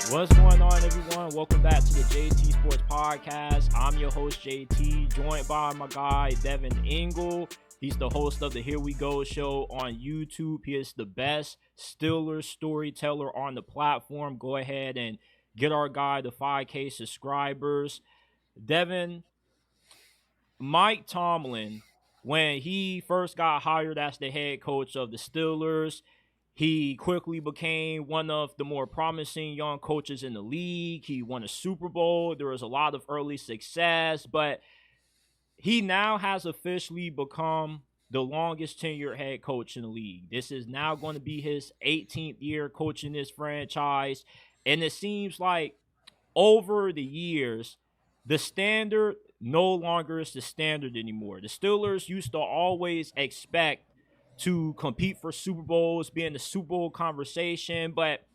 What's going on, everyone? Welcome back to the JT Sports Podcast. I'm your host, JT, joined by my guy, Devin Engle. He's the host of the Here We Go show on YouTube. He is the best Steelers storyteller on the platform. Go ahead and get our guy to 5K subscribers. Devin, Mike Tomlin, when he first got hired as the head coach of the Steelers, he quickly became one of the more promising young coaches in the league. He won a Super Bowl. There was a lot of early success, but he now has officially become the longest tenured head coach in the league. This is now going to be his 18th year coaching this franchise. And it seems like over the years, the standard no longer is the standard anymore. The Steelers used to always expect to compete for Super Bowls, be in the Super Bowl conversation, but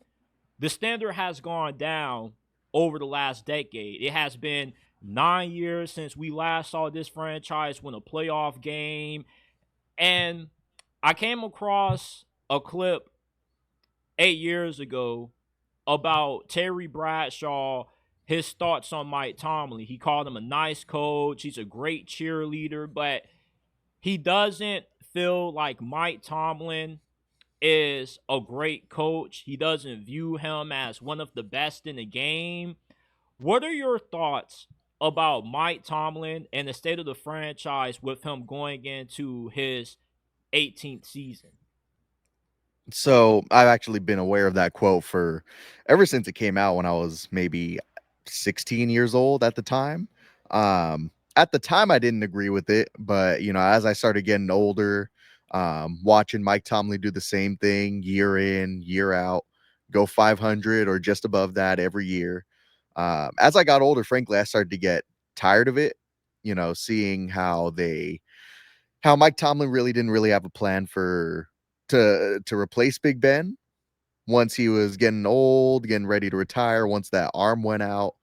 the standard has gone down over the last decade. It has been 9 years since we last saw this franchise win a playoff game. And I came across a clip 8 years ago about Terry Bradshaw, his thoughts on Mike Tomlin. He called him a nice coach. He's a great cheerleader, but he doesn't feel like Mike Tomlin is a great coach. He doesn't view him as one of the best in the game. What are your thoughts about Mike Tomlin and the state of the franchise with him going into his 18th season? So I've actually been aware of that quote for ever since it came out when I was maybe 16 years old at the time. At the time, I didn't agree with it, but as I started getting older, watching Mike Tomlin do the same thing year in, year out, go 500 or just above that every year. As I got older, frankly, I started to get tired of it. Seeing how Mike Tomlin really didn't really have a plan to replace Big Ben once he was getting old, getting ready to retire, once that arm went out.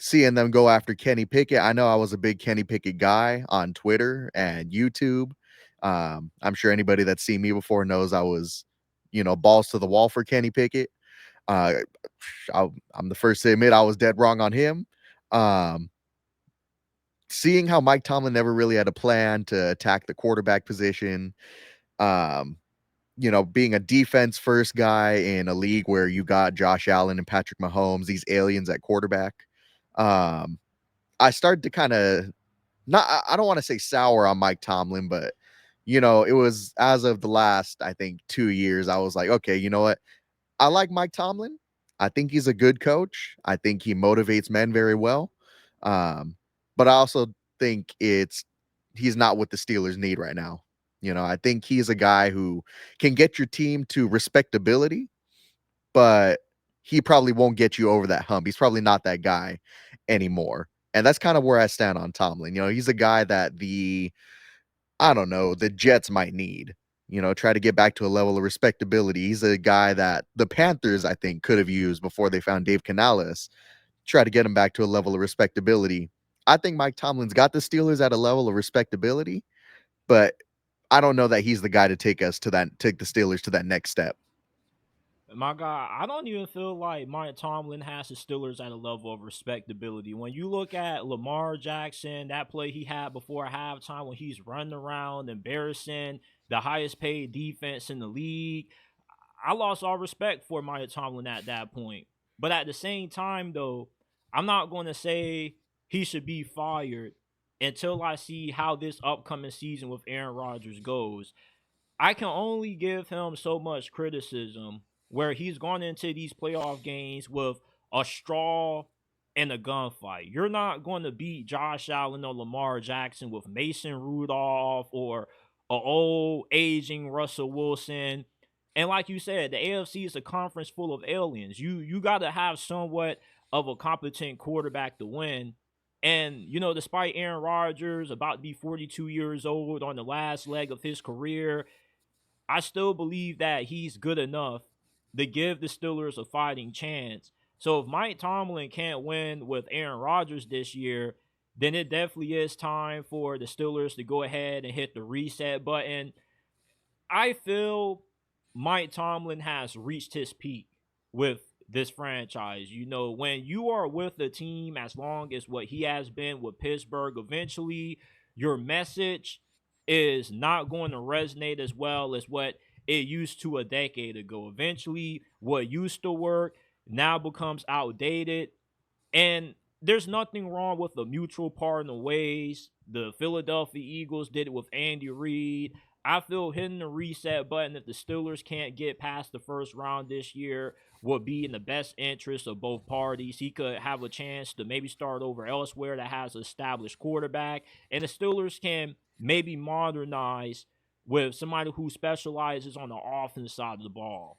Seeing them go after Kenny Pickett. I know I was a big Kenny Pickett guy on Twitter and YouTube. I'm sure anybody that's seen me before knows I was, balls to the wall for Kenny Pickett. Uh, I'm the first to admit I was dead wrong on him. Um, Seeing how Mike Tomlin never really had a plan to attack the quarterback position, um, being a defense first guy in a league where you got Josh Allen and Patrick Mahomes, these aliens at quarterback. I started to kind of I don't want to say sour on Mike Tomlin, but it was as of the last, I think, 2 years, I was like, okay, you know what? I like Mike Tomlin. I think he's a good coach. I think he motivates men very well. Um, but I also think he's not what the Steelers need right now. I think he's a guy who can get your team to respectability, but he probably won't get you over that hump. He's probably not that guy anymore. And that's kind of where I stand on Tomlin. He's a guy that I don't know, the Jets might need, try to get back to a level of respectability. He's a guy that the Panthers, I think, could have used before they found Dave Canales, try to get him back to a level of respectability. I think Mike Tomlin's got the Steelers at a level of respectability, but I don't know that he's the guy to take the Steelers to that next step. My God, I don't even feel like Mike Tomlin has the Steelers at a level of respectability. When you look at Lamar Jackson, that play he had before halftime when he's running around embarrassing the highest paid defense in the league, I lost all respect for Mike Tomlin at that point. But at the same time, though, I'm not going to say he should be fired until I see how this upcoming season with Aaron Rodgers goes. I can only give him so much criticism where he's gone into these playoff games with a straw and a gunfight. You're not going to beat Josh Allen or Lamar Jackson with Mason Rudolph or an old aging Russell Wilson. And like you said, the AFC is a conference full of aliens. You got to have somewhat of a competent quarterback to win. And, despite Aaron Rodgers about to be 42 years old on the last leg of his career, I still believe that he's good enough to give the Steelers a fighting chance. So if Mike Tomlin can't win with Aaron Rodgers this year, then it definitely is time for the Steelers to go ahead and hit the reset button. I feel Mike Tomlin has reached his peak with this franchise. You know, when you are with the team as long as what he has been with Pittsburgh, eventually your message is not going to resonate as well as what it used to a decade ago. Eventually, what used to work now becomes outdated. And there's nothing wrong with the mutual part in the ways. The Philadelphia Eagles did it with Andy Reid. I feel hitting the reset button if the Steelers can't get past the first round this year would be in the best interest of both parties. He could have a chance to maybe start over elsewhere that has an established quarterback, and the Steelers can maybe modernize with somebody who specializes on the offense side of the ball.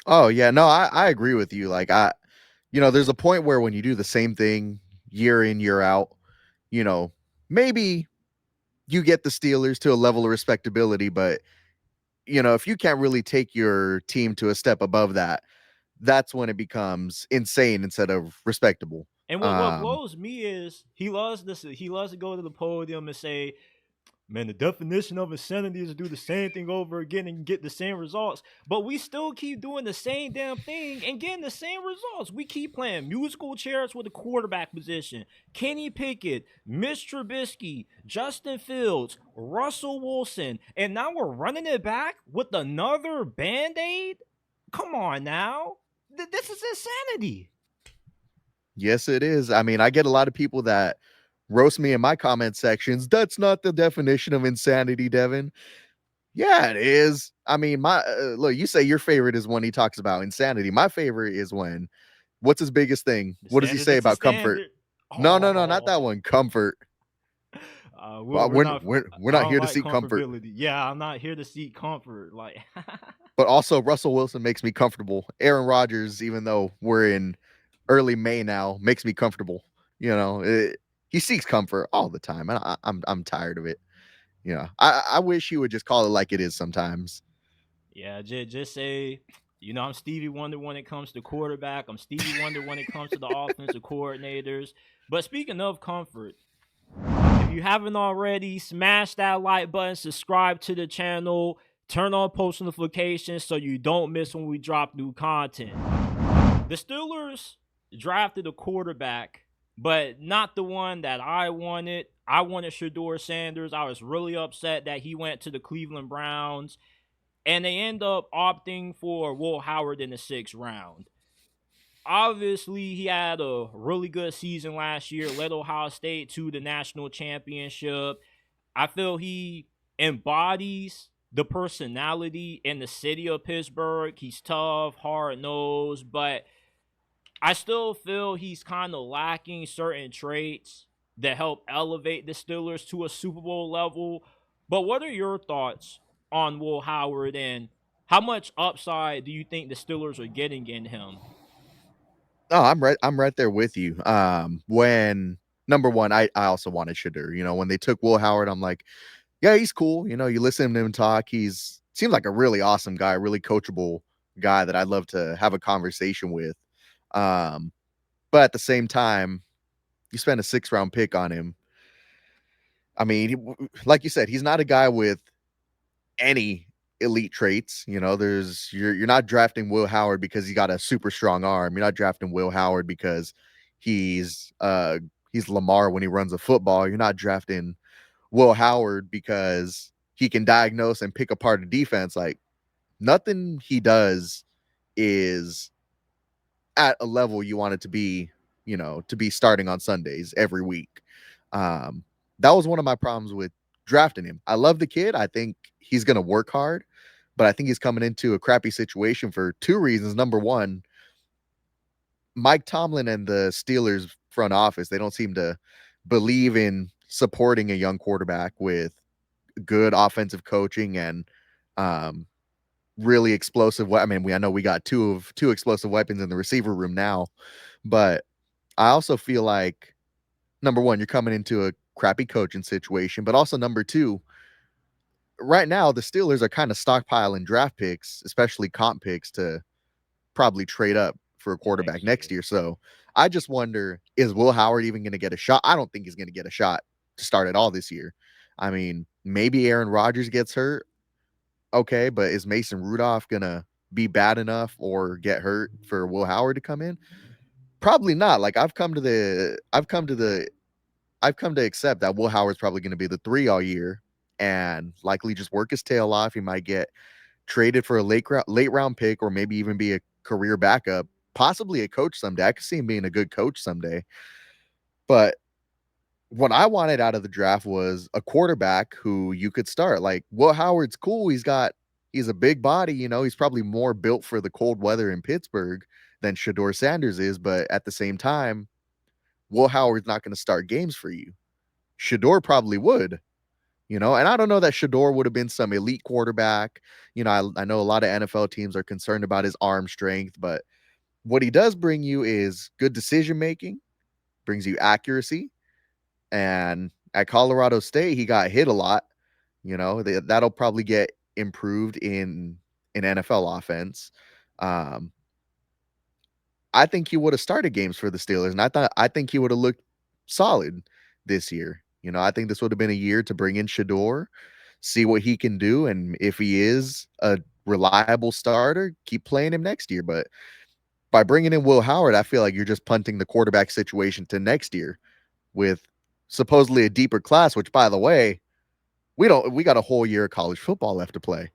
Oh yeah, no, I agree with you. Like there's a point where when you do the same thing year in, year out, you know, maybe you get the Steelers to a level of respectability, but if you can't really take your team to a step above that, that's when it becomes insane instead of respectable. And what blows me is he loves this. He loves to go to the podium and say, "Man, the definition of insanity is to do the same thing over again and get the same results." But we still keep doing the same damn thing and getting the same results. We keep playing musical chairs with the quarterback position. Kenny Pickett, Mitch Trubisky, Justin Fields, Russell Wilson, and now we're running it back with another Band-Aid? Come on now. This is insanity. Yes, it is. I mean, I get a lot of people that roast me in my comment sections. That's not the definition of insanity, Devin. Yeah, it is. I mean, my look, you say your favorite is when he talks about insanity. My favorite is when what's his biggest thing? The What does he standard say is the about comfort? standard. No, not that Oh. one. Comfort. Well, We're not. we're I not don't here to like seek comfort. comfortability. Yeah, I'm not here to seek comfort. Like, But also Russell Wilson makes me comfortable. Aaron Rodgers, even though we're in early May now, makes me comfortable. He seeks comfort all the time, and I'm tired of it. I wish he would just call it like it is sometimes. yeah, just say, I'm Stevie Wonder when it comes to quarterback. I'm Stevie Wonder when it comes to the offensive coordinators. But speaking of comfort, if you haven't already, smash that like button, subscribe to the channel, turn on post notifications so you don't miss when we drop new content. The Steelers drafted a quarterback, but not the one that I wanted. I wanted Shedeur Sanders. I was really upset that he went to the Cleveland Browns, and they end up opting for Will Howard in the 6th round. Obviously, he had a really good season last year, led Ohio State to the national championship. I feel he embodies the personality in the city of Pittsburgh. He's tough, hard nosed, but I still feel he's kind of lacking certain traits that help elevate the Steelers to a Super Bowl level. But what are your thoughts on Will Howard, and how much upside do you think the Steelers are getting in him? Oh, I'm right there with you. When number one, I also wanted Shadur. When they took Will Howard, I'm like, yeah, he's cool. You listen to him talk. He's seems like a really awesome guy, really coachable guy that I'd love to have a conversation with. Um, but at the same time, you spend a 6th round pick on him. I mean, like you said, he's not a guy with any elite traits. You're not drafting Will Howard because he got a super strong arm. You're not drafting Will Howard because he's Lamar when he runs a football. You're not drafting Will Howard because he can diagnose and pick apart a defense. Like, nothing he does is at a level you want it to be, to be starting on Sundays every week. Um, that was one of my problems with drafting him. I love the kid. I think he's going to work hard, but I think he's coming into a crappy situation for 2 reasons. Number one, Mike Tomlin and the Steelers front office, they don't seem to believe in supporting a young quarterback with good offensive coaching and um, really explosive. I mean, I know we got two explosive weapons in the receiver room now, but I also feel like number one, you're coming into a crappy coaching situation, but also number two, right now the Steelers are kind of stockpiling draft picks, especially comp picks, to probably trade up for a quarterback Next year. next year. So I just wonder, is Will Howard even going to get a shot? I don't think he's going to get a shot to start at all this year. Maybe Aaron Rodgers gets hurt. Okay, but is Mason Rudolph going to be bad enough or get hurt for Will Howard to come in? Probably not. Like I've come to accept that Will Howard's probably going to be the 3 all year and likely just work his tail off. He might get traded for a late round pick or maybe even be a career backup, possibly a coach someday. I could see him being a good coach someday. But what I wanted out of the draft was a quarterback who you could start. Like Will Howard's cool. He's a big body, he's probably more built for the cold weather in Pittsburgh than Shador Sanders is, but at the same time, Will Howard's not going to start games for you. Shador probably would, and I don't know that Shador would have been some elite quarterback. I know a lot of NFL teams are concerned about his arm strength, but what he does bring you is good decision making, brings you accuracy. And at Colorado State, he got hit a lot. That'll probably get improved in NFL offense. I think he would have started games for the Steelers, and I think he would have looked solid this year. I think this would have been a year to bring in Shador, see what he can do, and if he is a reliable starter, keep playing him next year. But by bringing in Will Howard, I feel like you're just punting the quarterback situation to next year with supposedly a deeper class, which, by the way, we got a whole year of college football left to play.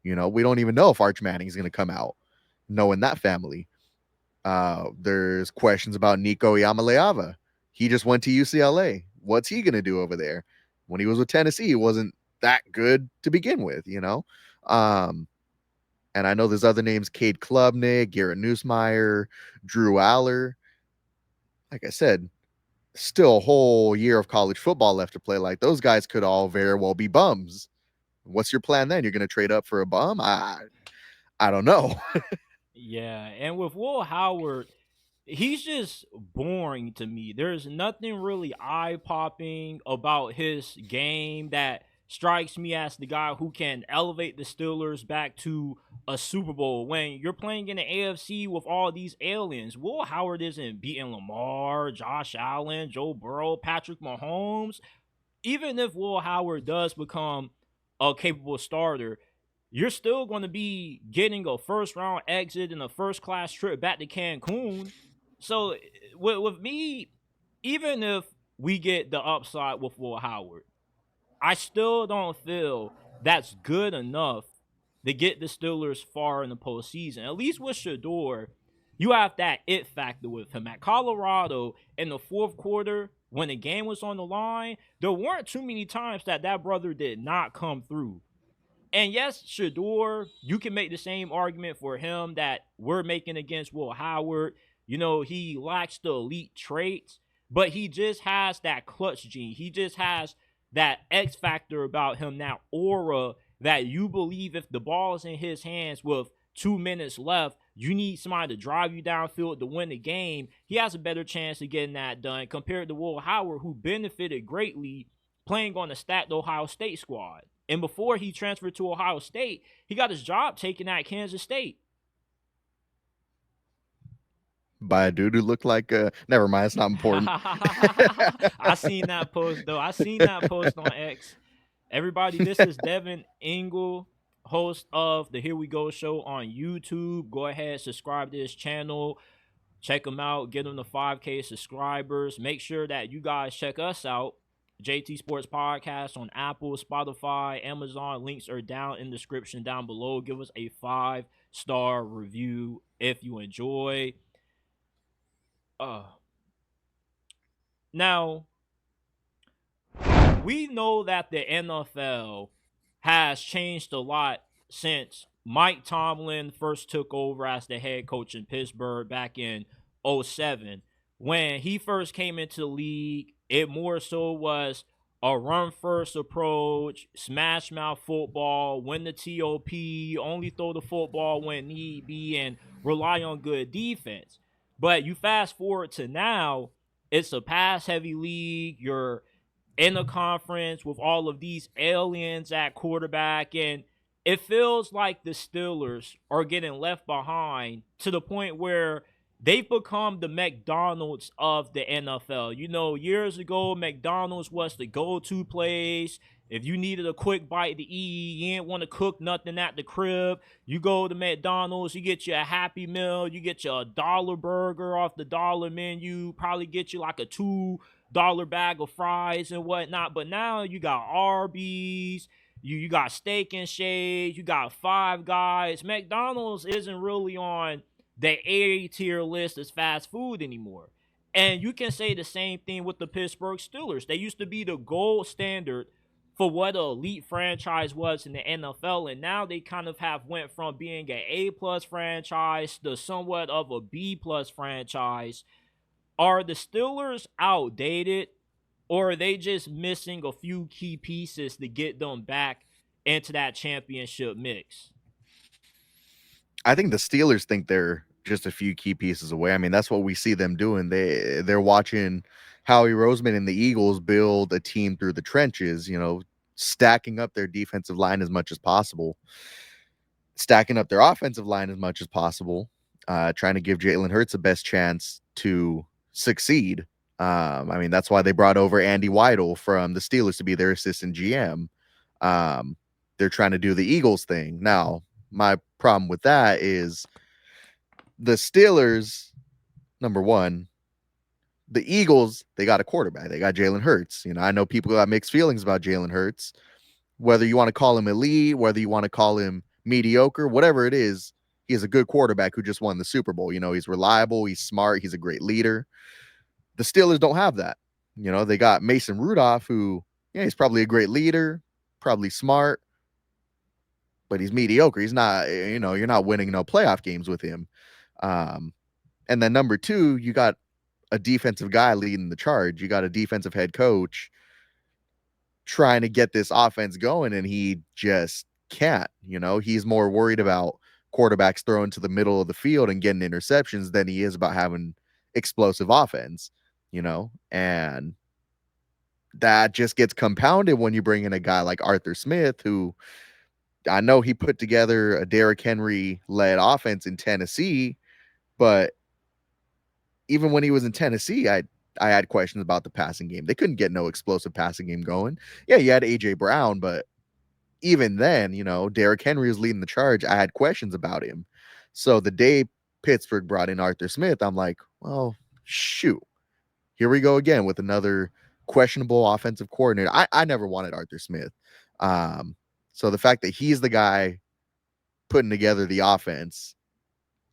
We don't even know if Arch Manning is going to come out, knowing that family. There's questions about Nico Iamaleava. He just went to UCLA. What's he going to do over there? When he was with Tennessee, he wasn't that good to begin with, and I know there's other names, Cade Klubnik, Garrett Nussmeier, Drew Aller. Like I said, still a whole year of college football left to play. Like those guys could all very well be bums. What's your plan then? You're going to trade up for a bum? I don't know. Yeah, and with Will Howard, he's just boring to me. There's nothing really eye popping about his game that strikes me as the guy who can elevate the Steelers back to a Super Bowl. When you're playing in the AFC with all these aliens, Will Howard isn't beating Lamar, Josh Allen, Joe Burrow, Patrick Mahomes. Even if Will Howard does become a capable starter, you're still going to be getting a first round exit and a first class trip back to Cancun. So with me, even if we get the upside with Will Howard, I still don't feel that's good enough to get the Steelers far in the postseason. At least with Shador, you have that it factor with him. At Colorado, in the fourth quarter, when the game was on the line, there weren't too many times that brother did not come through. And yes, Shador, you can make the same argument for him that we're making against Will Howard. He lacks the elite traits, but he just has that clutch gene. He just has that X factor about him, that aura that you believe if the ball is in his hands with 2 minutes left, you need somebody to drive you downfield to win the game. He has a better chance of getting that done compared to Will Howard, who benefited greatly playing on the stacked Ohio State squad. And before he transferred to Ohio State, he got his job taken at Kansas State. By a dude who looked like never mind, it's not important. I seen that post though. I seen that post on X. Everybody, this is Devin Engle, host of the Here We Go show on YouTube. Go ahead, subscribe to this channel. Check him out. Get him to 5K subscribers. Make sure that you guys check us out. JT Sports Podcast on Apple, Spotify, Amazon. Links are down in the description down below. Give us a 5-star review if you enjoy. Now, we know that the NFL has changed a lot since Mike Tomlin first took over as the head coach in Pittsburgh back in 2007. When he first came into the league, it more so was a run-first approach, smash-mouth football, win the TOP, only throw the football when need be, and rely on good defense. But you fast forward to now, it's a pass-heavy league. You're in a conference with all of these aliens at quarterback, and it feels like the Steelers are getting left behind to the point where they've become the McDonald's of the NFL. Years ago, McDonald's was the go-to place. If you needed a quick bite to eat, you didn't want to cook nothing at the crib, you go to McDonald's, you get you a Happy Meal, you get you a dollar burger off the dollar menu, probably get you like a $2 bag of fries and whatnot. But now you got Arby's, you got Steak and Shake, you got Five Guys. McDonald's isn't really on the A tier list as fast food anymore. And you can say the same thing with the Pittsburgh Steelers. They used to be the gold standard for what an elite franchise was in the NFL, and now they kind of have went from being an A+ franchise to somewhat of a B+ franchise. Are the Steelers outdated, or are they just missing a few key pieces to get them back into that championship mix? I think the Steelers think they're just a few key pieces away. I mean, that's what we see them doing. They're watching Howie Roseman and the Eagles build a team through the trenches, stacking up their defensive line as much as possible, stacking up their offensive line as much as possible, trying to give Jalen Hurts the best chance to succeed. I mean, that's why they brought over Andy Weidel from the Steelers to be their assistant GM. They're trying to do the Eagles thing. Now, my problem with that is the Steelers, number one, the Eagles, they got a quarterback. They got Jalen Hurts. I know people got mixed feelings about Jalen Hurts. Whether you want to call him elite, whether you want to call him mediocre, whatever it is, he's a good quarterback who just won the Super Bowl. He's reliable, he's smart, he's a great leader. The Steelers don't have that. They got Mason Rudolph, who, he's probably a great leader, probably smart, but he's mediocre. He's not, you're not winning no playoff games with him. And then number two, you got a defensive guy leading the charge. You got a defensive head coach trying to get this offense going, and he just can't. He's more worried about quarterbacks throwing to the middle of the field and getting interceptions than he is about having explosive offense, and that just gets compounded when you bring in a guy like Arthur Smith, who I know he put together a Derrick Henry led offense in Tennessee, but even when he was in Tennessee, I had questions about the passing game. They couldn't get no explosive passing game going. Yeah, you had AJ Brown, but even then, Derrick Henry was leading the charge. I had questions about him. So the day Pittsburgh brought in Arthur Smith, I'm like, well, shoot, here we go again with another questionable offensive coordinator. I never wanted Arthur Smith. So the fact that he's the guy putting together the offense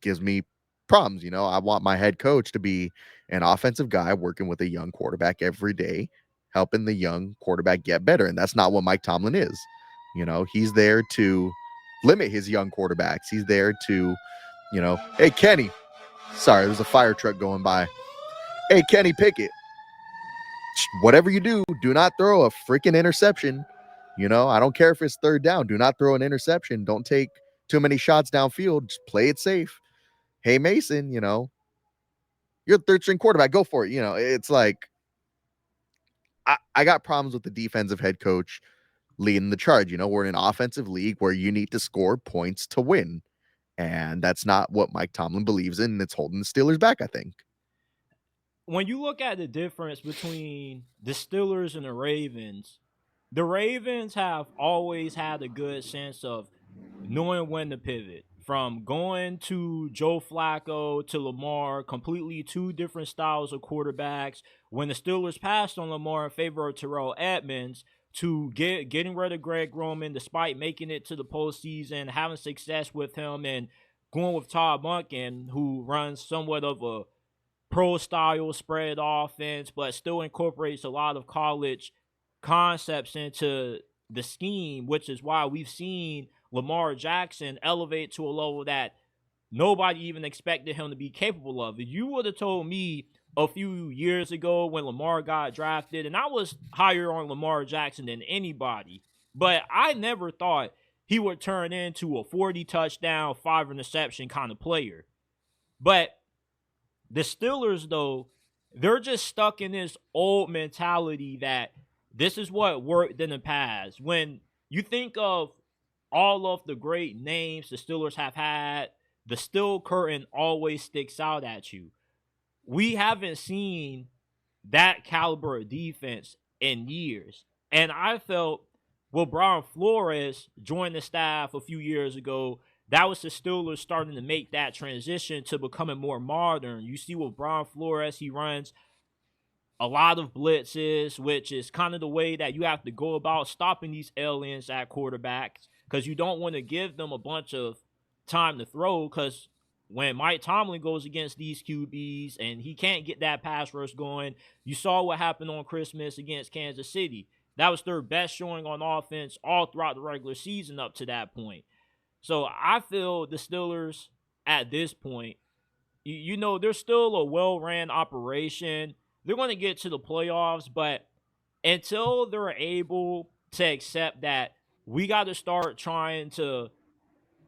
gives me problems. I want my head coach to be an offensive guy working with a young quarterback every day, helping the young quarterback get better. And that's not what Mike Tomlin is. He's there to limit his young quarterbacks. He's there to, hey, Kenny, sorry, there's a fire truck going by. Hey, Kenny Pickett, whatever you do, do not throw a freaking interception. I don't care if it's third down. Do not throw an interception. Don't take too many shots downfield. Just play it safe. Hey, Mason, you're the third string quarterback. Go for it. It's like I got problems with the defensive head coach leading the charge. We're in an offensive league where you need to score points to win. And that's not what Mike Tomlin believes in. And it's holding the Steelers back, I think. When you look at the difference between the Steelers and the Ravens have always had a good sense of knowing when to pivot. From going to Joe Flacco to Lamar, completely two different styles of quarterbacks. When the Steelers passed on Lamar in favor of Terrell Edmonds, to getting rid of Greg Roman, despite making it to the postseason, having success with him, and going with Todd Monken, who runs somewhat of a pro-style spread offense, but still incorporates a lot of college concepts into the scheme, which is why we've seen Lamar Jackson elevate to a level that nobody even expected him to be capable of. If you would have told me a few years ago when Lamar got drafted, and I was higher on Lamar Jackson than anybody, but I never thought he would turn into a 40 touchdown, 5 interception kind of player. But the Steelers, though, they're just stuck in this old mentality that this is what worked in the past. When you think of all of the great names the Steelers have had, the steel curtain always sticks out at you. We haven't seen that caliber of defense in years. And I felt Well, Brian Flores joined the staff a few years ago. That was the Steelers starting to make that transition to becoming more modern. You see with Brian Flores, he runs a lot of blitzes, which is kind of the way that you have to go about stopping these aliens at quarterbacks, because you don't want to give them a bunch of time to throw, because when Mike Tomlin goes against these QBs and he can't get that pass rush going, you saw what happened on Christmas against Kansas City. That was their best showing on offense all throughout the regular season up to that point. So I feel the Steelers at this point, they're still a well-ran operation. They're going to get to the playoffs, but until they're able to accept that, we got to start trying to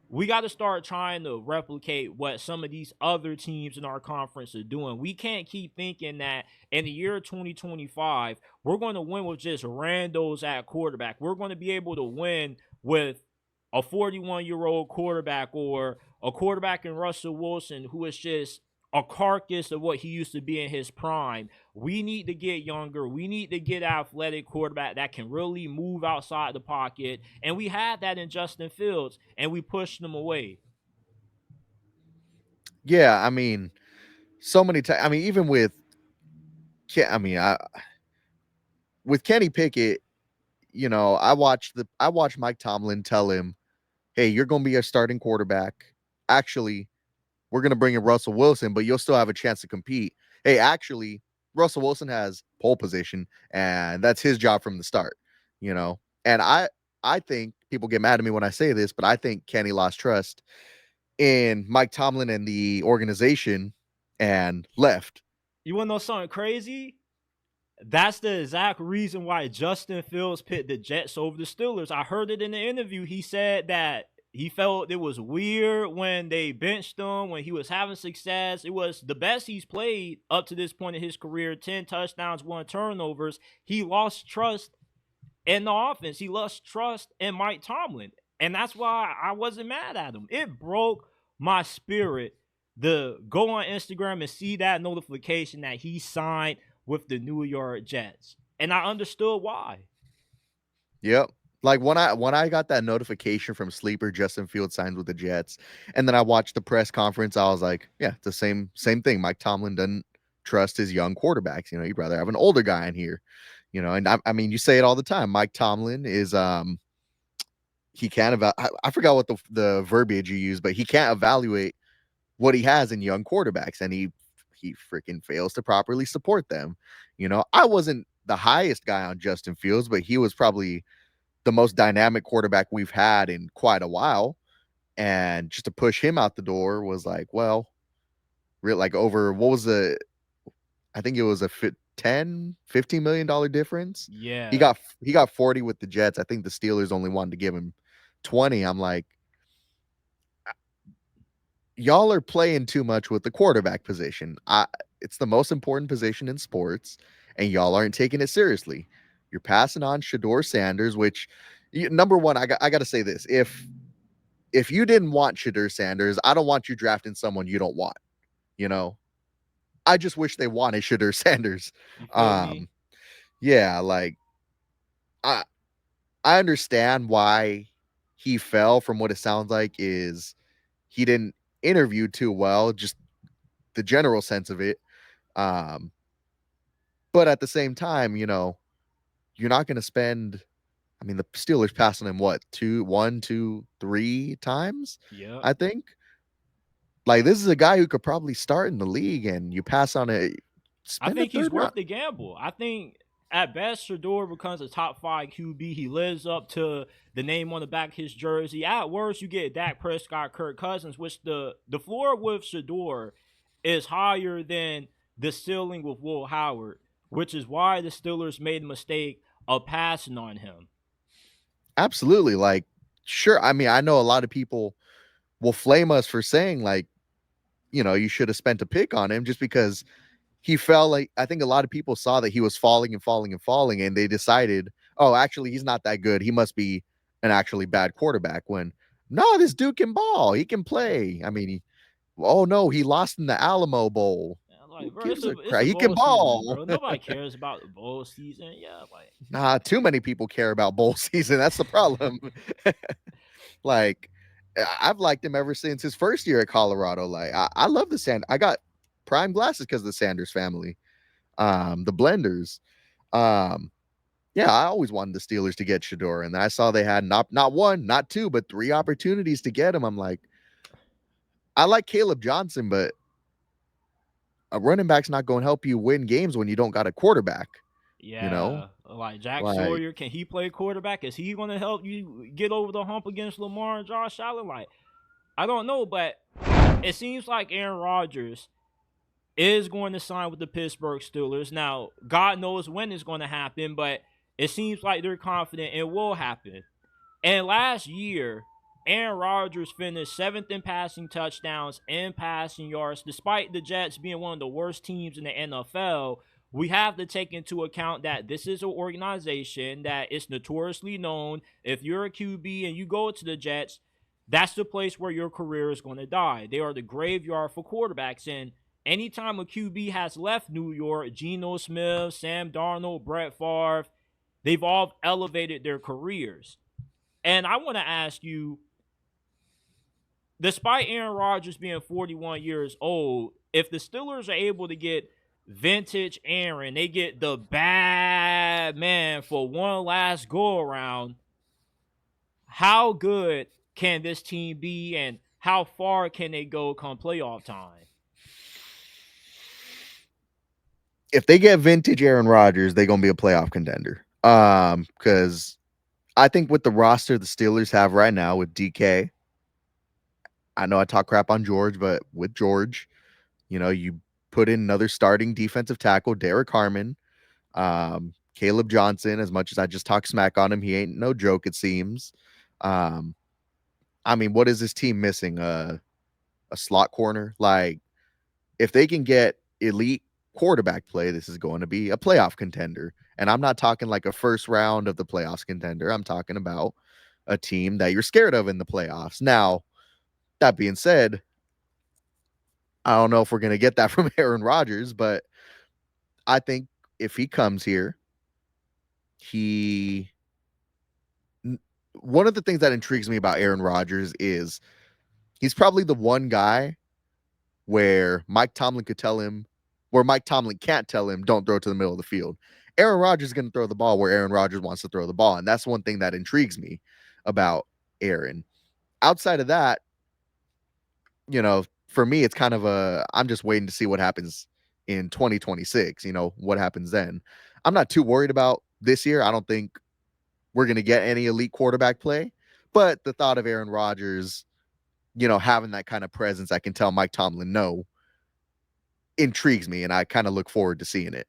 replicate what some of these other teams in our conference are doing. We can't keep thinking that in the year 2025 we're going to win with just randos at quarterback. We're going to be able to win with a 41-year-old quarterback, or a quarterback in Russell Wilson who is just a carcass of what he used to be in his prime. We need to get younger. We need to get athletic quarterback that can really move outside the pocket. And we had that in Justin Fields, and we pushed him away. Yeah, I mean, so many times. I mean, even with, with Kenny Pickett, I watched Mike Tomlin tell him, "Hey, you're going to be a starting quarterback. Actually, we're going to bring in Russell Wilson, but you'll still have a chance to compete. Hey, actually, Russell Wilson has pole position, and that's his job from the start, And I think people get mad at me when I say this, but I think Kenny lost trust in Mike Tomlin and the organization and left. You want to know something crazy? That's the exact reason why Justin Fields picked the Jets over the Steelers. I heard it in the interview. He said that he felt it was weird when they benched him, when he was having success. It was the best he's played up to this point in his career, 10 touchdowns, 1 turnovers. He lost trust in the offense. He lost trust in Mike Tomlin. And that's why I wasn't mad at him. It broke my spirit to go on Instagram and see that notification that he signed with the New York Jets. And I understood why. Yep. Like when I got that notification from Sleeper, Justin Fields signed with the Jets, and then I watched the press conference, I was like, yeah, it's the same thing. Mike Tomlin doesn't trust his young quarterbacks. He'd rather have an older guy in here. And I mean, you say it all the time. Mike Tomlin is he can't I forgot what the verbiage you use, but he can't evaluate what he has in young quarterbacks, and he freaking fails to properly support them. I wasn't the highest guy on Justin Fields, but he was probably the most dynamic quarterback we've had in quite a while. And just to push him out the door was like, well, over what was I think it was a $10-15 million difference. Yeah. He got 40 with the Jets. I think the Steelers only wanted to give him 20. I'm like, y'all are playing too much with the quarterback position. It's the most important position in sports, and y'all aren't taking it seriously. You're passing on Shedeur Sanders, which, number one, I got to say this: if you didn't want Shedeur Sanders, I don't want you drafting someone you don't want. I just wish they wanted Shedeur Sanders. You feel me? Yeah, like I understand why he fell. From what it sounds like, is he didn't interview too well, just the general sense of it. But at the same time, you're not going to spend. I mean, the Steelers passed on him what, 1, 2, 3 times? Yeah. I think. Like, this is a guy who could probably start in the league, and you pass on it. I think he's worth the gamble. I think at best, Shedeur becomes a top 5 QB. He lives up to the name on the back of his jersey. At worst, you get Dak Prescott, Kirk Cousins, which the floor with Shedeur is higher than the ceiling with Will Howard, which is why the Steelers made the mistake of passing on him. Absolutely. Like, sure. I mean, I know a lot of people will flame us for saying, like, you should have spent a pick on him just because he fell. Like, I think a lot of people saw that he was falling and falling and falling, and they decided, oh, actually, he's not that good. He must be an actually bad quarterback. When, no, this dude can ball. He can play. I mean, oh no, he lost in the Alamo Bowl. Like, Who bro, gives a it's crap? a He can bowl season, ball. bro. Nobody cares about the bowl season. Yeah, like Nah, too many people care about bowl season. That's the problem. Like, I've liked him ever since his first year at Colorado. Like, I love the Sand. I got prime glasses because of the Sanders family, the Blenders. Um, yeah, I always wanted the Steelers to get Shador, and I saw they had not one, not two, but three opportunities to get him. I'm like, I like Caleb Johnson, but a running back's not going to help you win games when you don't got a quarterback. You know, yeah, like Jack like Sawyer, can he play quarterback? Is he going to help you get over the hump against Lamar and Josh Allen? Like, I don't know, but it seems like Aaron Rodgers is going to sign with the Pittsburgh Steelers. Now, God knows when it's going to happen, but it seems like they're confident it will happen. And last year, Aaron Rodgers finished seventh in passing touchdowns and passing yards. Despite the Jets being one of the worst teams in the NFL, we have to take into account that this is an organization that is notoriously known. If you're a QB and you go to the Jets, that's the place where your career is going to die. They are the graveyard for quarterbacks. And anytime a QB has left New York, Geno Smith, Sam Darnold, Brett Favre, they've all elevated their careers. And I want to ask you, despite Aaron Rodgers being 41 years old, if the Steelers are able to get vintage Aaron, they get the bad man for one last go around, how good can this team be and how far can they go come playoff time? if they get vintage Aaron Rodgers, they're gonna be a playoff contender. Because I think with the roster the Steelers have right now with DK, I know I talk crap on George, but with George, you put in another starting defensive tackle, Derek Harmon, Caleb Johnson. As much as I just talk smack on him, he ain't no joke. It seems. Um, I mean, what is this team missing? A slot corner. Like, if they can get elite quarterback play, this is going to be a playoff contender. And I'm not talking like a first round of the playoffs contender. I'm talking about a team that you're scared of in the playoffs. Now, that being said, I don't know if we're going to get that from Aaron Rodgers, but I think if he comes here, he one of the things that intrigues me about Aaron Rodgers is he's probably the one guy where Mike Tomlin can't tell him, don't throw to the middle of the field. Aaron Rodgers is going to throw the ball where Aaron Rodgers wants to throw the ball. And that's one thing that intrigues me about Aaron. Outside of that, for me, it's kind of I'm just waiting to see what happens in 2026, what happens then. I'm not too worried about this year. I don't think we're going to get any elite quarterback play, but the thought of Aaron Rodgers, having that kind of presence, I can tell Mike Tomlin no, intrigues me, and I kind of look forward to seeing it.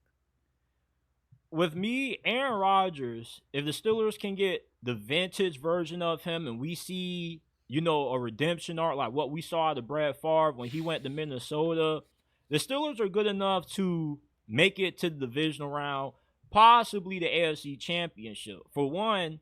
With me, Aaron Rodgers, if the Steelers can get the vintage version of him and we see, a redemption arc like what we saw out of Brett Favre when he went to Minnesota, the Steelers are good enough to make it to the divisional round, possibly the AFC Championship. For one,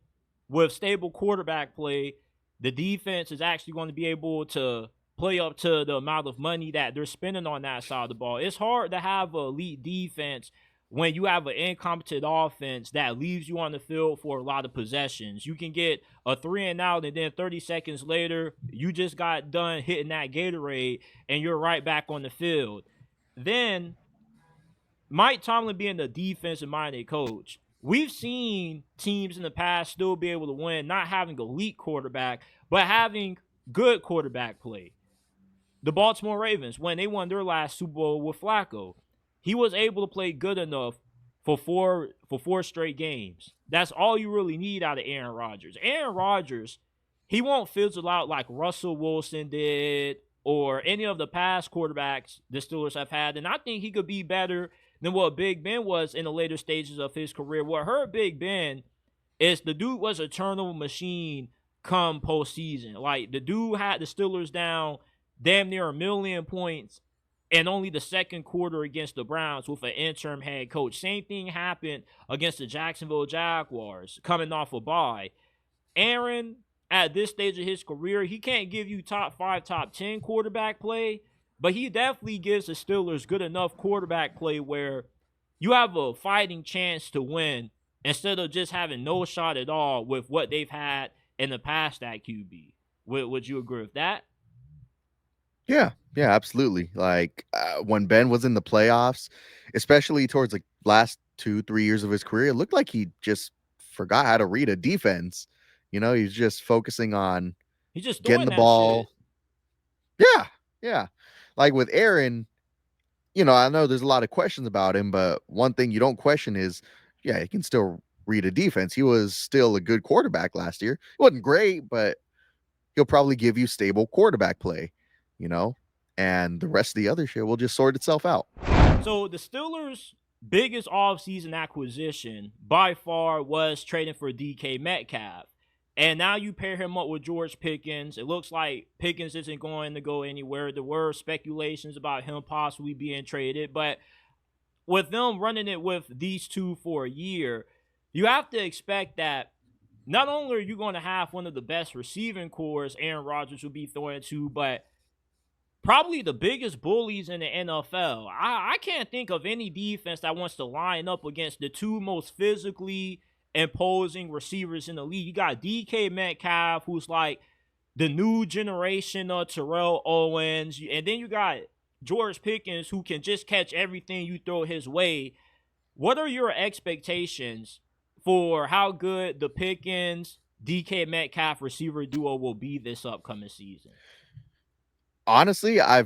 with stable quarterback play, the defense is actually going to be able to play up to the amount of money that they're spending on that side of the ball. It's hard to have an elite defense when you have an incompetent offense that leaves you on the field for a lot of possessions. You can get a 3-and-out, and then 30 seconds later, you just got done hitting that Gatorade, and you're right back on the field. Then, Mike Tomlin being the defensive-minded coach, we've seen teams in the past still be able to win, not having elite quarterback, but having good quarterback play. The Baltimore Ravens, when they won their last Super Bowl with Flacco, he was able to play good enough for four straight games. That's all you really need out of Aaron Rodgers. Aaron Rodgers, he won't fizzle out like Russell Wilson did or any of the past quarterbacks the Steelers have had. And I think he could be better than what Big Ben was in the later stages of his career. What hurt Big Ben is the dude was a turnover machine come postseason. Like, the dude had the Steelers down damn near 1 million points and only the second quarter against the Browns with an interim head coach. Same thing happened against the Jacksonville Jaguars coming off a bye. Aaron, at this stage of his career, he can't give you top 5, top 10 quarterback play, but he definitely gives the Steelers good enough quarterback play where you have a fighting chance to win instead of just having no shot at all with what they've had in the past at QB. Would you agree with that? Yeah, yeah, absolutely. Like when Ben was in the playoffs, especially towards the last 2, 3 years of his career, it looked like he just forgot how to read a defense. He's just focusing on He's just getting doing the that shit. ball. Yeah, yeah. Like with Aaron, I know there's a lot of questions about him, but one thing you don't question is, yeah, he can still read a defense. He was still a good quarterback last year. He wasn't great, but he'll probably give you stable quarterback play, you know, and the rest of the other shit will just sort itself out. So the Steelers' biggest offseason acquisition by far was trading for DK Metcalf. And now you pair him up with George Pickens. It looks like Pickens isn't going to go anywhere. There were speculations about him possibly being traded, but with them running it with these two for a year, you have to expect that not only are you going to have one of the best receiving cores Aaron Rodgers will be throwing to, but probably the biggest bullies in the NFL. I can't think of any defense that wants to line up against the two most physically imposing receivers in the league. You got DK Metcalf, who's like the new generation of Terrell Owens, and then you got George Pickens, who can just catch everything you throw his way. What are your expectations for how good the Pickens DK Metcalf receiver duo will be this upcoming season? Honestly, I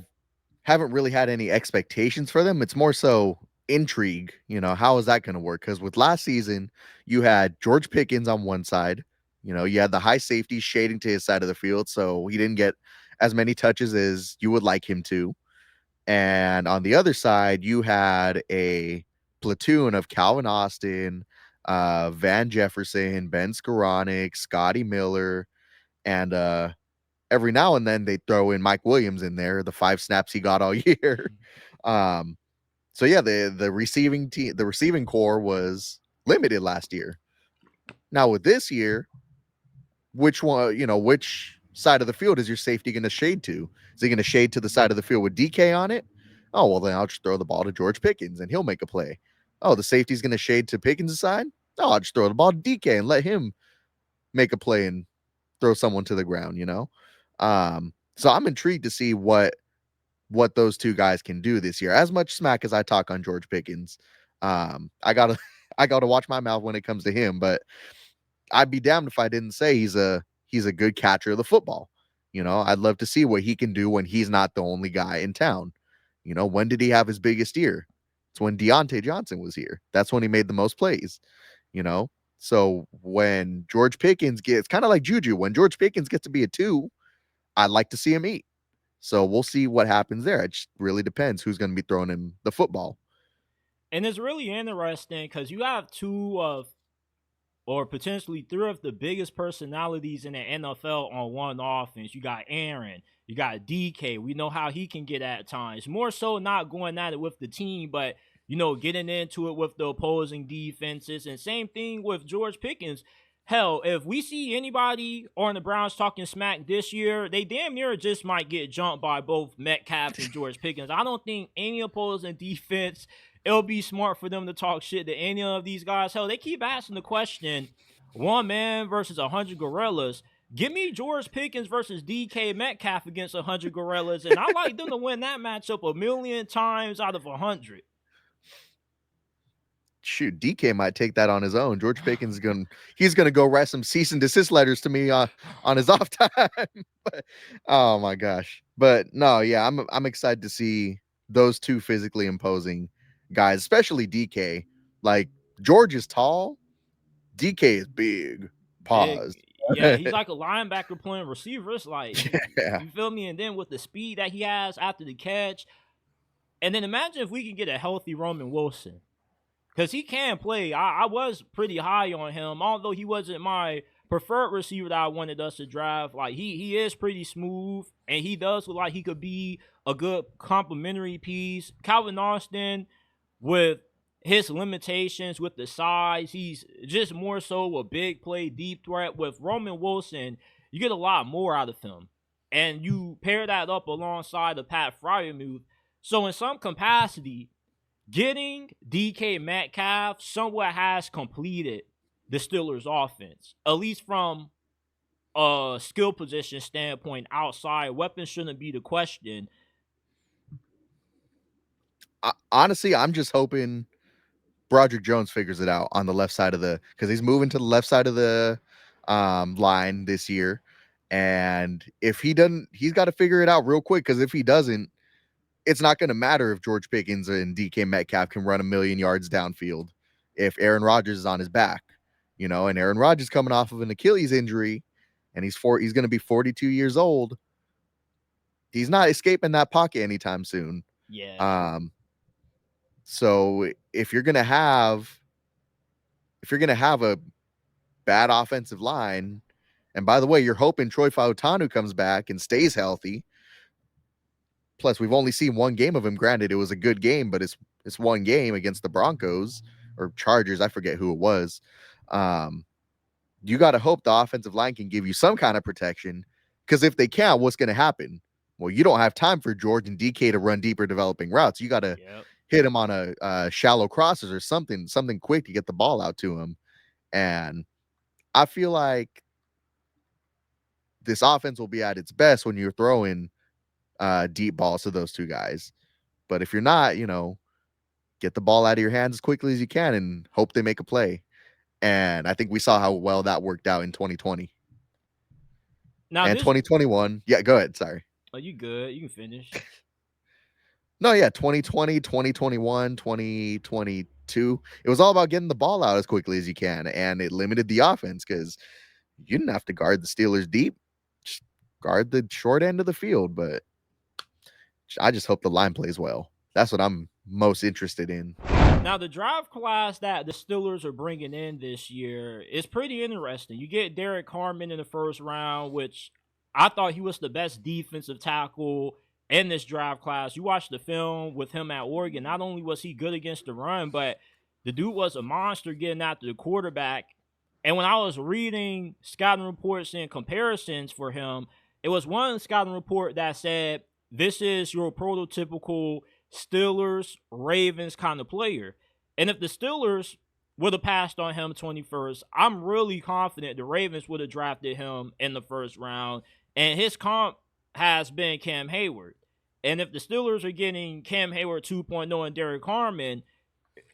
haven't really had any expectations for them. It's more so intrigue. How is that going to work? Because with last season, you had George Pickens on one side. You had the high safety shading to his side of the field, so he didn't get as many touches as you would like him to. And on the other side, you had a platoon of Calvin Austin, Van Jefferson, Ben Skoranek, Scotty Miller, and every now and then they throw in Mike Williams in there, the 5 snaps he got all year. Um, so yeah, the receiving core was limited last year. Now with this year, which side of the field is your safety going to shade to? Is he going to shade to the side of the field with DK on it? Oh, well, then I'll just throw the ball to George Pickens and he'll make a play. Oh, the safety's going to shade to Pickens' side? Oh, I'll just throw the ball to DK and let him make a play and throw someone to the ground. So I'm intrigued to see what those two guys can do this year. As much smack as I talk on George Pickens, I gotta I gotta watch my mouth when it comes to him. But I'd be damned if I didn't say he's a good catcher of the football. I'd love to see what he can do when he's not the only guy in town. When did he have his biggest year? It's when Deontay Johnson was here. That's when he made the most plays. You know, so when George Pickens gets kind of like Juju, when George Pickens gets to be a 2, I'd like to see him eat. So we'll see what happens there. It just really depends who's going to be throwing him the football. And it's really interesting because you have two of, or potentially three of the biggest personalities in the NFL on one offense. You got Aaron, you got DK. We know how he can get at times. More so not going at it with the team, but getting into it with the opposing defenses. And same thing with George Pickens. Hell, if we see anybody on the Browns talking smack this year, they damn near just might get jumped by both Metcalf and George Pickens. I don't think any opposing defense, it'll be smart for them to talk shit to any of these guys. Hell, they keep asking the question, one man versus 100 gorillas. Give me George Pickens versus DK Metcalf against 100 gorillas, and I like them to win that matchup 1,000,000 times out of 100. Shoot, DK might take that on his own. George Pickens he's gonna go write some cease and desist letters to me on his off time. But, oh my gosh. But no, yeah, I'm excited to see those two physically imposing guys, especially DK. Like George is tall, DK is big. Big. Pause. Yeah, he's like a linebacker playing receiver. It's like, Yeah. you feel me? And then with the speed that he has after the catch. And then imagine if we can get a healthy Roman Wilson. Because he can play. I was pretty high on him, although he wasn't my preferred receiver that I wanted us to draft. Like, he is pretty smooth, and he does look like he could be a good complementary piece. Calvin Austin, with his limitations, with the size, he's just more so a big play, deep threat. With Roman Wilson, you get a lot more out of him. And you pair that up alongside the Pat Fryermuth. So in some capacity, getting DK Metcalf somewhat has completed the Steelers' offense, at least from a skill position standpoint. Outside weapons shouldn't be the question. Honestly, I'm just hoping Broderick Jones figures it out on the left side of because he's moving to the left side of the line this year. And if he doesn't, he's got to figure it out real quick, because if he doesn't, it's not going to matter if George Pickens and DK Metcalf can run 1,000,000 yards downfield if Aaron Rodgers is on his back, and Aaron Rodgers coming off of an Achilles injury, and he's going to be 42 years old. He's not escaping that pocket anytime soon. Yeah. So if you're gonna have a bad offensive line, and by the way, you're hoping Troy Fautanu comes back and stays healthy. Plus, we've only seen one game of him. Granted, it was a good game, but it's one game against the Broncos or Chargers. I forget who it was. You got to hope the offensive line can give you some kind of protection, because if they can't, what's going to happen? Well, you don't have time for George and DK to run deeper developing routes. You got to hit him on a shallow crosses or something quick to get the ball out to him. And I feel like this offense will be at its best when you're throwing deep balls to those two guys. But if you're not, get the ball out of your hands as quickly as you can and hope they make a play. And I think we saw how well that worked out in 2020. Now, and 2021. Yeah, go ahead. Sorry. Oh, you good. You can finish. No, yeah, 2020, 2021, 2022. It was all about getting the ball out as quickly as you can, and it limited the offense because you didn't have to guard the Steelers deep. Just guard the short end of the field, but I just hope the line plays well. That's what I'm most interested in. Now, the draft class that the Steelers are bringing in this year is pretty interesting. You get Derek Harmon in the first round, which I thought he was the best defensive tackle in this draft class. You watch the film with him at Oregon. Not only was he good against the run, but the dude was a monster getting after the quarterback. And when I was reading scouting reports and comparisons for him, it was one scouting report that said, this is your prototypical Steelers, Ravens kind of player. And if the Steelers would have passed on him 21st, I'm really confident the Ravens would have drafted him in the first round. And his comp has been Cam Hayward. And if the Steelers are getting Cam Hayward 2.0 and Derek Harmon,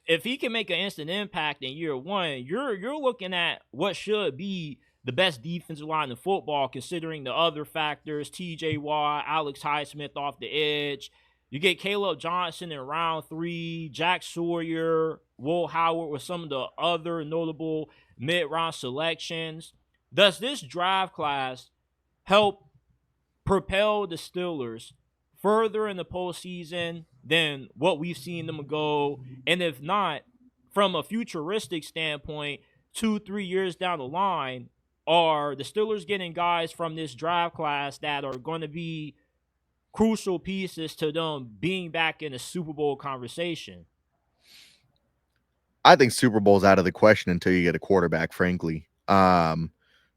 if he can make an instant impact in year one, you're looking at what should be the best defensive line in football, considering the other factors: TJ Watt, Alex Highsmith off the edge. You get Caleb Johnson in round 3, Jack Sawyer, Will Howard with some of the other notable mid-round selections. Does this draft class help propel the Steelers further in the postseason than what we've seen them go? And if not, from a futuristic standpoint, 2-3 years down the line, are the Steelers getting guys from this draft class that are going to be crucial pieces to them being back in a Super Bowl conversation? I think Super Bowl's out of the question until you get a quarterback, frankly. Now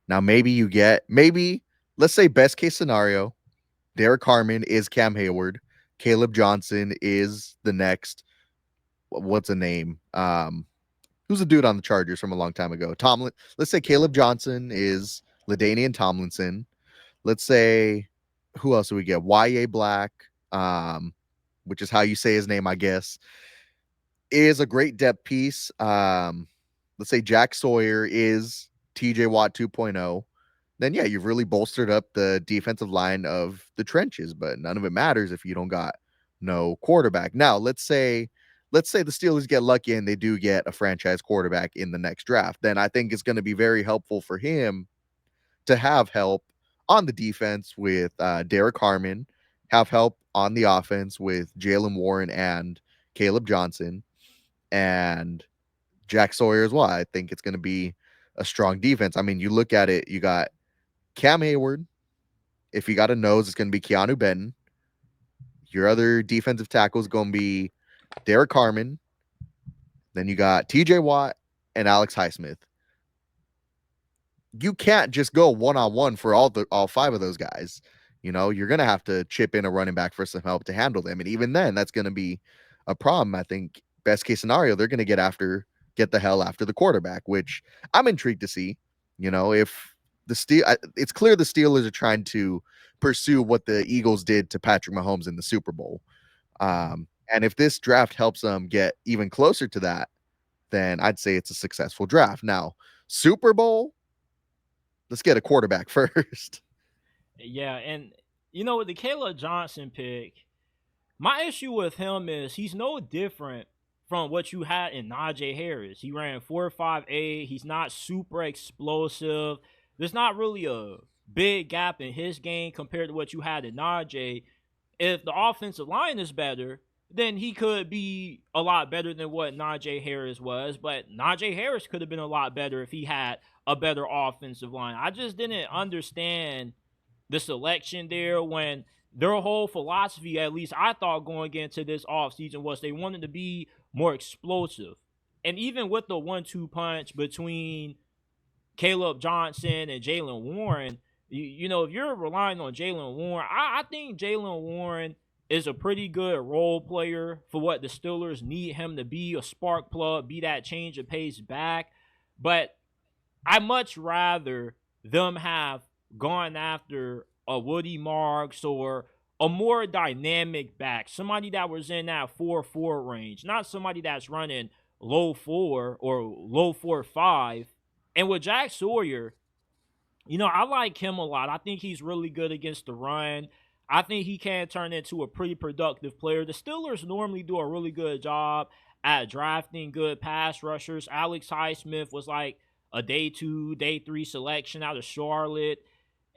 maybe let's say best case scenario, Derek Harmon is Cam Hayward, Caleb Johnson is the next, what's a name? Who's a dude on the Chargers from a long time ago? Tomlin. Let's say Caleb Johnson is LaDainian Tomlinson. Let's say, who else do we get? Y.A. Black, which is how you say his name, I guess, is a great depth piece. Let's say Jack Sawyer is TJ Watt 2.0. Then, yeah, you've really bolstered up the defensive line of the trenches, but none of it matters if you don't got no quarterback. Now, let's say the Steelers get lucky and they do get a franchise quarterback in the next draft. Then I think it's going to be very helpful for him to have help on the defense with Derek Harmon, have help on the offense with Jaylen Warren and Caleb Johnson, and Jack Sawyer as well. I think it's going to be a strong defense. I mean, you look at it, you got Cam Hayward. If you got a nose, it's going to be Keanu Benton. Your other defensive tackle is going to be Derek Harmon. Then you got TJ Watt and Alex Highsmith. You can't just go one-on-one for all 5 of those guys. You're going to have to chip in a running back for some help to handle them. And even then, that's going to be a problem. I think best case scenario, they're going to get the hell after the quarterback, which I'm intrigued to see. If it's clear the Steelers are trying to pursue what the Eagles did to Patrick Mahomes in the Super Bowl. And if this draft helps them get even closer to that, then I'd say it's a successful draft. Now, Super Bowl, let's get a quarterback first. Yeah, and with the Caleb Johnson pick, my issue with him is he's no different from what you had in Najee Harris. He ran 4.58. He's not super explosive. There's not really a big gap in his game compared to what you had in Najee. If the offensive line is better, then he could be a lot better than what Najee Harris was. But Najee Harris could have been a lot better if he had a better offensive line. I just didn't understand the selection there when their whole philosophy, at least I thought going into this offseason, was they wanted to be more explosive. And even with the 1-2 punch between Caleb Johnson and Jaylen Warren, if you're relying on Jaylen Warren, I think Jaylen Warren is a pretty good role player for what the Steelers need him to be, a spark plug, be that change of pace back. But I much rather them have gone after a Woody Marks or a more dynamic back, somebody that was in that 4.4 range, not somebody that's running low 4 or low 4.5. And with Jack Sawyer, I like him a lot. I think he's really good against the run. I think he can turn into a pretty productive player. The Steelers normally do a really good job at drafting good pass rushers. Alex Highsmith was like a day 2, day 3 selection out of Charlotte.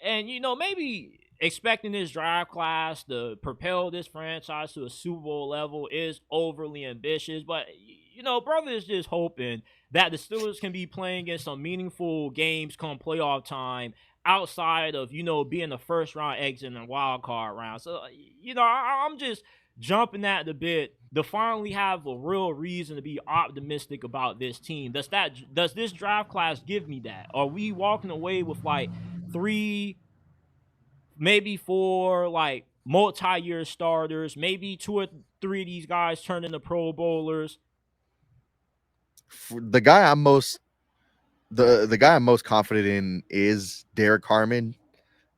And, maybe expecting this draft class to propel this franchise to a Super Bowl level is overly ambitious. But, brother is just hoping that the Steelers can be playing in some meaningful games come playoff time outside of, being the first round exit in the wild card round. So, I'm just jumping at the bit to finally have a real reason to be optimistic about this team. Does this draft class give me that? Are we walking away with like 3, maybe 4 like multi-year starters, maybe 2 or 3 of these guys turn into Pro Bowlers? The guy I'm most the guy I'm most confident in is Derek Harmon.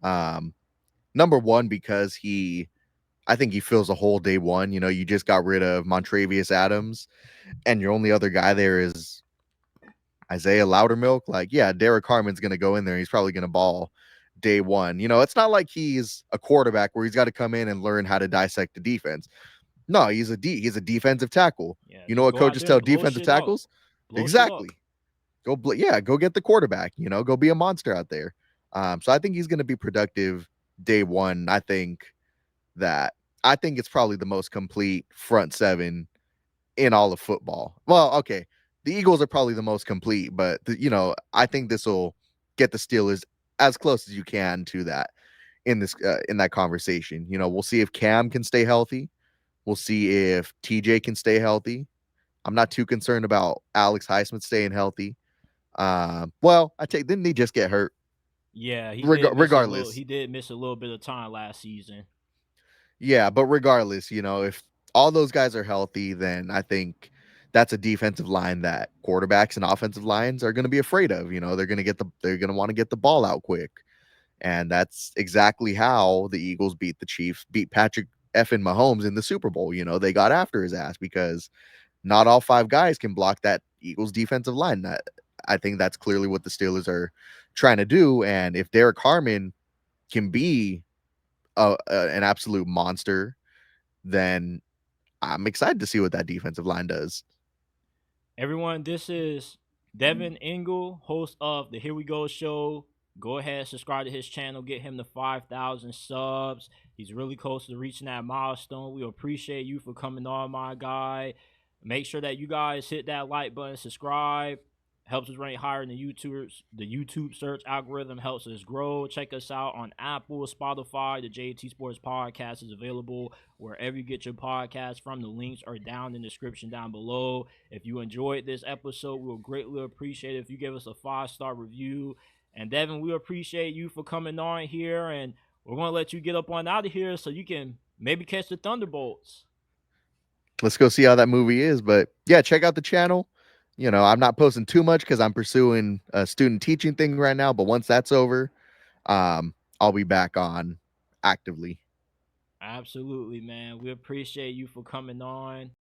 Number one, because I think he fills a hole day one. You just got rid of Montravius Adams, and your only other guy there is Isaiah Loudermilk. Like, yeah, Derek Harmon's going to go in there. He's probably going to ball day one. It's not like he's a quarterback where he's got to come in and learn how to dissect the defense. No, he's a defensive tackle. Yeah, You know what coaches tell defensive tackles? Exactly. Go get the quarterback. Go be a monster out there. So I think he's going to be productive day one. I think it's probably the most complete front seven in all of football. Well, okay, the Eagles are probably the most complete, but I think this will get the Steelers as close as you can to that in that conversation. We'll see if Cam can stay healthy. We'll see if TJ can stay healthy. I'm not too concerned about Alex Highsmith staying healthy. Didn't he just get hurt? Yeah, regardless, he did miss a little bit of time last season. Yeah, but regardless, if all those guys are healthy, then I think that's a defensive line that quarterbacks and offensive lines are going to be afraid of. They're going to want to get the ball out quick. And that's exactly how the Eagles beat Patrick effing Mahomes in the Super Bowl. They got after his ass because not all 5 guys can block that Eagles defensive line. I think that's clearly what the Steelers are trying to do. And if Derek Harmon can be an absolute monster, then I'm excited to see what that defensive line does. Everyone, this is Devin Engle, host of the Here We Go show. Go ahead, subscribe to his channel, get him to 5,000 subs. He's really close to reaching that milestone. We appreciate you for coming on, my guy. Make sure that you guys hit that like button, subscribe. Helps us rank higher in the YouTube search algorithm, helps us grow. Check us out on Apple, Spotify. The JT Sports Podcast is available wherever you get your podcast from. The links are down in the description down below. If you enjoyed this episode, we'll greatly appreciate it if you give us a 5-star review. And Devin, we appreciate you for coming on here, and we're gonna let you get up on out of here so you can maybe catch the Thunderbolts. Let's go see how that movie is. But yeah, check out the channel. You know, I'm not posting too much because I'm pursuing a student teaching thing right now. But once that's over, I'll be back on actively. Absolutely, man. We appreciate you for coming on.